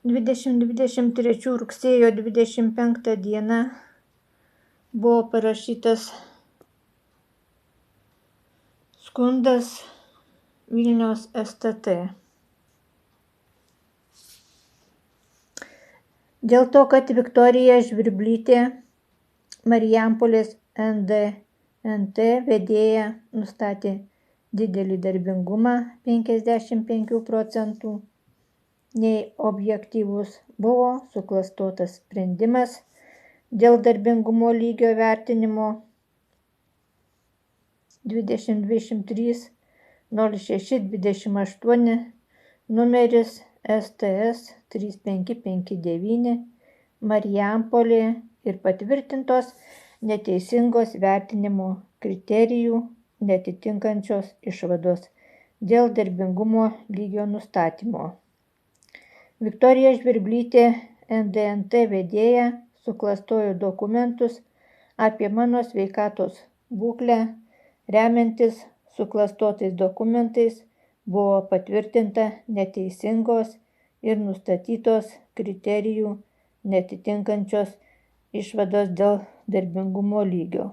2023 rugsėjo 25 dieną buvo parašytas skundas Vilniaus STT. Dėl to, kad Viktorija Žvirblytė, Marijampolės NDNT vedėja, nustatė didelį darbingumą 55 procentų, nei objektyvus buvo suklastotas sprendimas dėl darbingumo lygio vertinimo 2023-06-28 numeris STS 3559 Marijampolė ir patvirtintos neteisingos vertinimo kriterijų neatitinkančios išvados dėl darbingumo lygio nustatymo. Viktorija Žvirblytė, NDNT vedėja, suklastojo dokumentus apie mano sveikatos būklę. Remiantis suklastotais dokumentais buvo patvirtinta neteisingos ir nustatytos kriterijų neatitinkančios išvados dėl darbingumo lygio.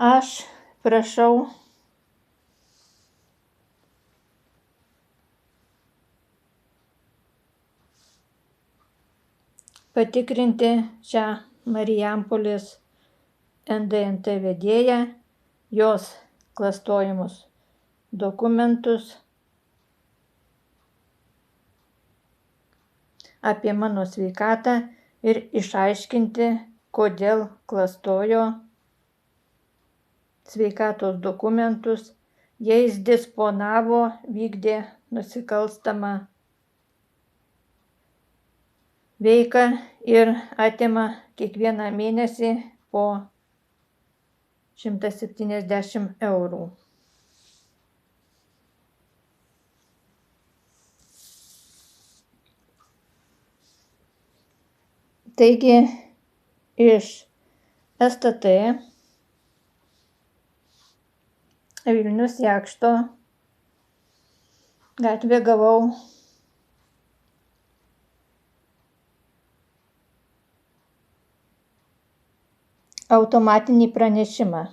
Aš prašau patikrinti šią Marijampolės NDNT vedėją, jos klastojimus dokumentus apie mano sveikatą ir išaiškinti, kodėl klastojo sveikatos dokumentus, jais disponavo, vykdė nusikalstamą veiką ir atima kiekvieną mėnesį po 170 eurų. Taigi iš STT Vilnius Jakšto gatvė gavau automatinį pranešimą.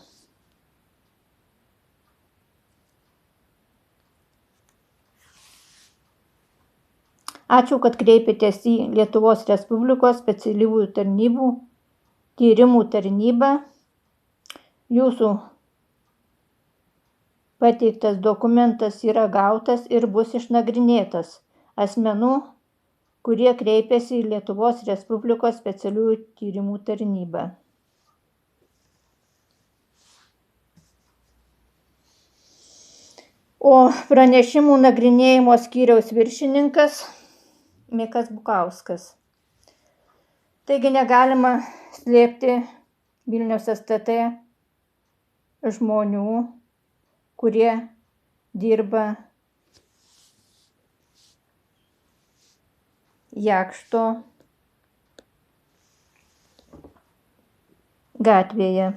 Ačiū, kad kreipėtės į Lietuvos Respublikos specialiųjų tarnybų tyrimų tarnybą. Jūsų pateiktas dokumentas yra gautas ir bus išnagrinėtas asmenų, kurie kreipėsi į Lietuvos Respublikos specialiųjų tyrimų tarnybą. O pranešimų nagrinėjimo skyriaus viršininkas Mikas Bukauskas. Taigi negalima slėpti Vilniaus STT žmonių, kurie dirba Jakšto gatvėje.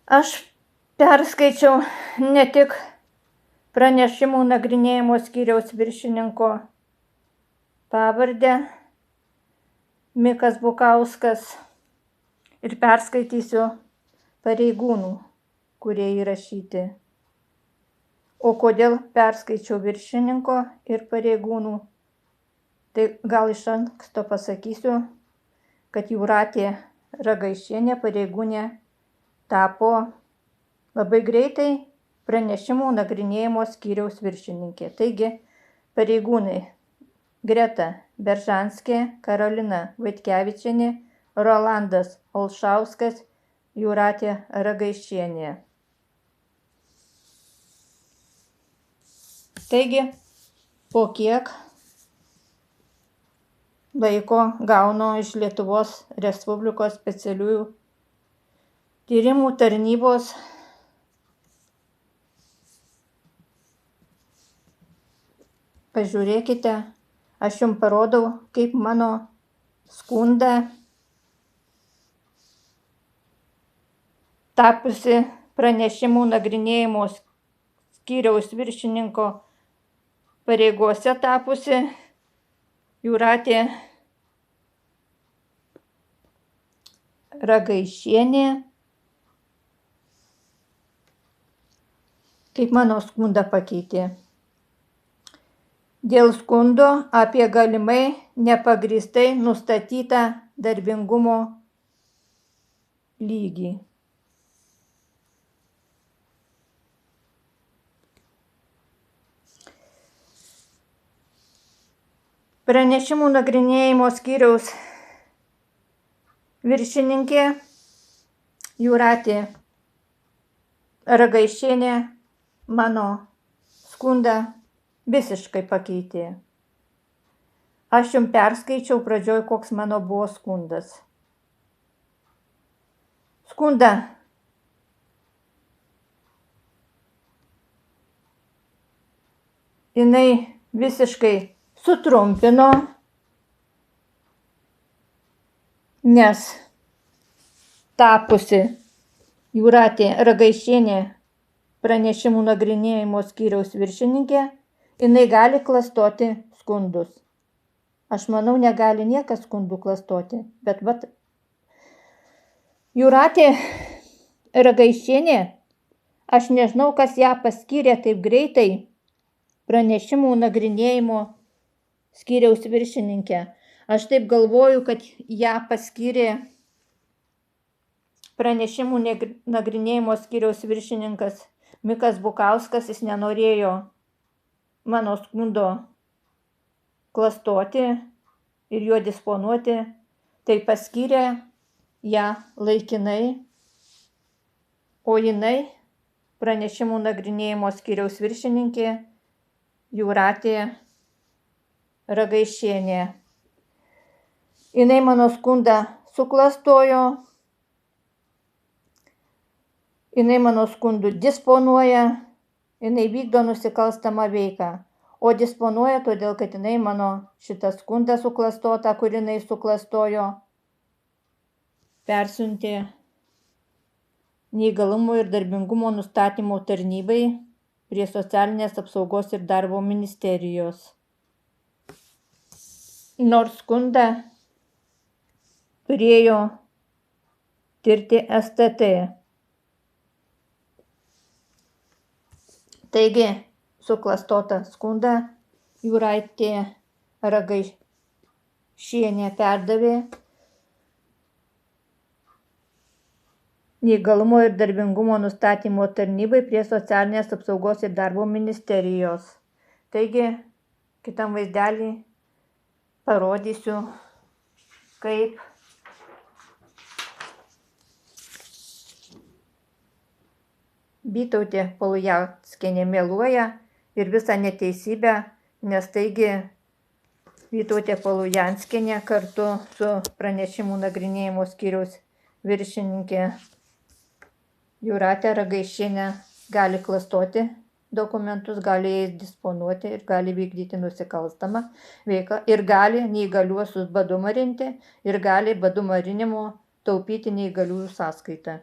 Aš perskaičiau ne tik pranešimų nagrinėjimo skyriaus viršininko pavardę Mikas Bukauskas ir perskaitysiu pareigūnų, kurie įrašyti. O kodėl perskaičiau viršininko ir pareigūnų, tai gal iš anksto pasakysiu, kad Jūratė Ragaišienė pareigūnė tapo labai greitai pranešimų nagrinėjimo skyriaus viršininkė. Taigi pareigūnai Greta Beržanskė, Karolina Vaitkevičienė, Rolandas Olšauskas, Jūratė Ragaišienė. Taigi, po kiek laiko gaunu iš Lietuvos Respublikos specialiųjų tyrimų tarnybos pažiūrėkite, aš jums parodau, kaip mano skundą tapusi pranešimų nagrinėjimo skyriaus viršininko pareigose tapusi Jūratė Ragaišienė, kaip mano skundą pakeitė. Dėl skundo apie galimai nepagrįstai nustatytą darbingumo lygį. Pranešimų nagrinėjimo skyriaus viršininkė Jūratė Ragaišienė mano skundą visiškai pakeitė. Aš jums perskaičiau pradžioj, koks mano buvo skundas. Skundą jinai visiškai sutrumpino, nes tapusi Jūratė Ragaišienė pranešimų nagrinėjimo skyriaus viršininkė, jinai gali klastoti skundus. Aš manau, negali niekas skundų klastoti, bet Jūratė Ragaišienė, aš nežinau, kas ją paskyrė taip greitai pranešimų nagrinėjimo skyriaus viršininkę. Aš taip galvoju, kad ją paskyrė pranešimų nagrinėjimo skyriaus viršininkas Mikas Bukauskas. Jis nenorėjo mano skundo klastoti ir juo disponuoti, tai paskyrė ją laikinai, o jinai pranešimų nagrinėjimo skyriaus viršininkė Jūratė Ragaišienė. Jinai mano skundą suklastojo, jinai mano skundų disponuoja, jinai vykdo nusikalstamą veiką, o disponuoja todėl, kad jinai mano šitą skundą suklastotą, kur jinai suklastojo, persiuntė neįgalumo ir darbingumo nustatymo tarnybai prie Socialinės apsaugos ir darbo ministerijos. Nors skundą turėjo tirti STT. Taigi, suklastotą skundą Jūratė Ragaišienė perdavė neįgalumo ir darbingumo nustatymo tarnybai prie Socialinės apsaugos ir darbo ministerijos. Taigi, kitam vaizdelį parodysiu, kaip Vytautė Polujauskienė meluoja ir visą neteisybę, nes taigi Vytautė Polujauskienė kartu su pranešimų nagrinėjimo skyriaus viršininkė Jūratė Ragaišienė gali klastoti dokumentus, gali jais disponuoti ir gali vykdyti nusikalstamą veiklą ir gali neįgaliuosius badu marinti ir gali badu marinimu taupyti neįgaliųjų sąskaitą.